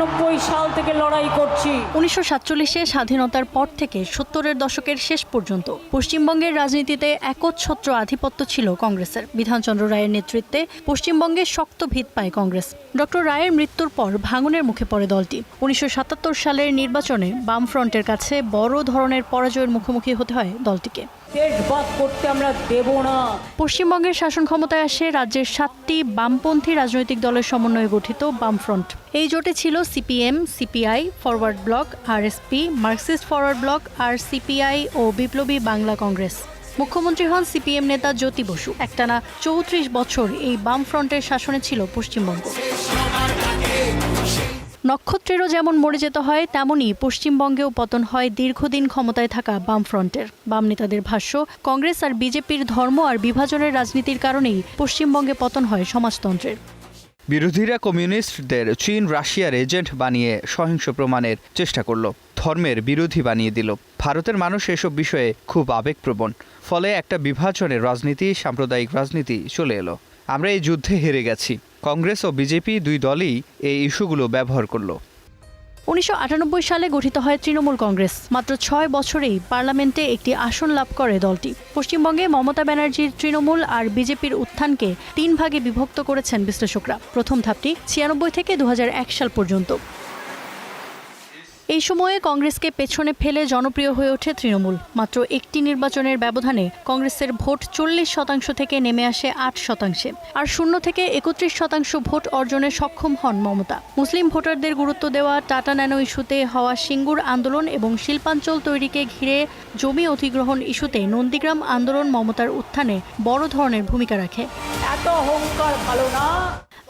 সাল থেকে লড়াই করছি। 1947-এ স্বাধীনতার পর থেকে 70-এর দশকের শেষ পর্যন্ত পশ্চিমবঙ্গের রাজনীতিতে একচ্ছত্র আধিপত্য ছিল কংগ্রেসের। বিধানচন্দ্র রায়ের নেতৃত্বে পশ্চিমবঙ্গে শক্ত ভিত পায় কংগ্রেস। ডক্টর রায়ের মৃত্যুর পর ভাঙনের মুখে পড়ে দলটি। 1977 সালের নির্বাচনে বামফ্রন্টের কাছে বড় ধরনের পরাজয়ের মুখোমুখি হতে হয় দলটিকে। দেশভাগ করতে আমরা দেব না। পশ্চিমবঙ্গের শাসন ক্ষমতায় আসে রাজ্যের 7টি বামপন্থী রাজনৈতিক দলের সমন্বয়ে গঠিত বামফ্রন্ট। এই জোটে ছিল CPM, CPI, forward bloc, RSP, Marxist forward bloc, আর সিপিআই ও বিপ্লবী বাংলা কংগ্রেস। মুখ্যমন্ত্রী হন সিপিএম নেতা জ্যোতি বসু। একটানা 34 বছর এই বামফ্রন্টের শাসনে ছিল পশ্চিমবঙ্গ। নক্ষত্রেরও যেমন মরে যেতে হয়, তেমনই পশ্চিমবঙ্গেও পতন হয় দীর্ঘদিন ক্ষমতায় থাকা বামফ্রন্টের। বাম নেতাদের ভাষ্য, কংগ্রেস আর বিজেপির ধর্ম আর বিভাজনের রাজনীতির কারণেই পশ্চিমবঙ্গে পতন হয় সমাজতন্ত্রের। বিরোধীরা কমিউনিস্টদের চীন রাশিয়ার এজেন্ট বানিয়ে সহিংস প্রমাণের চেষ্টা করল, ধর্মের বিরোধী বানিয়ে দিল। ভারতের মানুষ এসব বিষয়ে খুব আবেগপ্রবণ, ফলে একটা বিভাজনের রাজনীতি, সাম্প্রদায়িক রাজনীতি চলে এলো। আমরা এই যুদ্ধে হেরে গেছি। কংগ্রেস ও বিজেপি দুই দলই এই ইস্যুগুলো ব্যবহার করলো। 1998 সালে গঠিত হয় তৃণমূল কংগ্রেস। মাত্র 6 বছরেই পার্লামেন্টে একটি আসন লাভ করে দলটি। পশ্চিমবঙ্গে মমতা ব্যানার্জির তৃণমূল আর বিজেপির উত্থানকে 3 ভাগে বিভক্ত করেছেন বিশ্লেষকরা। প্রথম ধাপটি 96 থেকে 2001 সাল পর্যন্ত। এই সময়ে কংগ্রেসকে পেছনে ফেলে জনপ্রিয় হয়ে ওঠে তৃণমূল। মাত্র একটি নির্বাচনের ব্যবধানে কংগ্রেসের ভোট 40% থেকে নেমে আসে 8%। আর 0 থেকে 31% ভোট অর্জনে সক্ষম হন মমতা। মুসলিম ভোটারদের গুরুত্ব দেওয়া টাটা ন্যানো ইস্যুতে হওয়া সিঙ্গুর আন্দোলন এবং শিল্পাঞ্চল তৈরিকে ঘিরে জমি অধিগ্রহণ ইস্যুতে নন্দীগ্রাম আন্দোলন মমতার উত্থানে বড় ধরনের ভূমিকা রাখে। এত অহংকার ভালো না।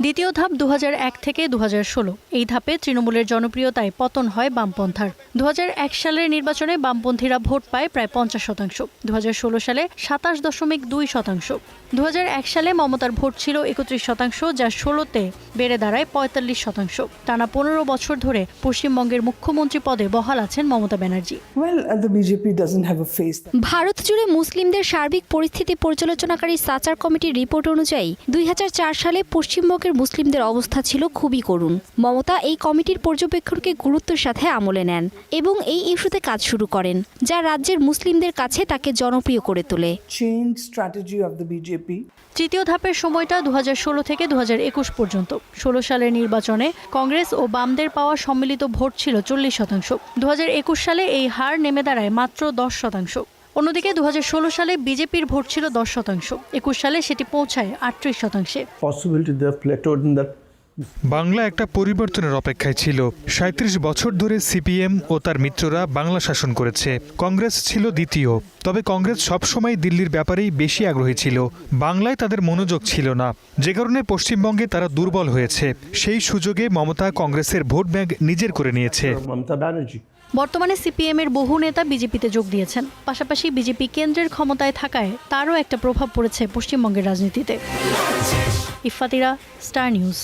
দ্বিতীয় ধাপ 2001 থেকে 2016। এই ধাপে তৃণমূলের জনপ্রিয়তায় পতন হয় বামপন্থার। 2001 সালের নির্বাচনে বামপন্থীরা ভোট পায় প্রায় 50%। 2016 সালে 27.2%। 2001 সালে মমতার ভোট ছিল 31%, যা 16তে বেড়ে দাঁড়ায় 45%। টানা 15 বছর ধরে পশ্চিমবঙ্গের মুখ্যমন্ত্রী পদে বহাল আছেন মমতা ব্যানার্জি। ভারত জুড়ে মুসলিমদের সার্বিক পরিস্থিতি পর্যালোচনাকারী সাচার কমিটির রিপোর্ট অনুযায়ী 2004 সালে পশ্চিমবঙ্গের মুসলিমদের অবস্থা ছিল খুবই করুণ। মমতা এই কমিটির পর্যবেক্ষণকে গুরুত্বের সাথে আমলে নেন এবং এই ইস্যুতে কাজ শুরু করেন, যা রাজ্যের মুসলিমদের কাছে তাকে জনপ্রিয় করে তোলে। তৃতীয় ধাপের সময়টা 2016 থেকে 2021 পর্যন্ত। 16 সালের নির্বাচনে কংগ্রেস ও বামদের পাওয়া সম্মিলিত ভোট ছিল 40%। 2021 সালে এই হার নেমে দাঁড়ায় মাত্র 10%। অন্যদিকে 2016 সালে বিজেপির ভোট ছিল 10%। 21 সালে সেটি পৌঁছায় 38%। বাংলা একটা পরিবর্তনের অপেক্ষায় ছিল। 37 বছর ধরে সিপিএম ও তার মিত্ররা বাংলা শাসন করেছে। কংগ্রেস ছিল দ্বিতীয়। তবে কংগ্রেস সবসময় দিল্লির ব্যাপারেই বেশি আগ্রহী ছিল, বাংলায় তাদের মনোযোগ ছিল না, যে কারণে পশ্চিমবঙ্গে তারা দুর্বল হয়েছে। সেই সুযোগে মমতা কংগ্রেসের ভোট ব্যাংক নিজের করে নিয়েছে। বর্তমানে সিপিএম এর বহু নেতা বিজেপিতে যোগ দিয়েছেন। পাশাপাশি বিজেপি কেন্দ্রের ক্ষমতায় থাকায় তারও একটা প্রভাব পড়েছে পশ্চিমবঙ্গের রাজনীতিতে। ইফাতিরা, স্টার নিউজ।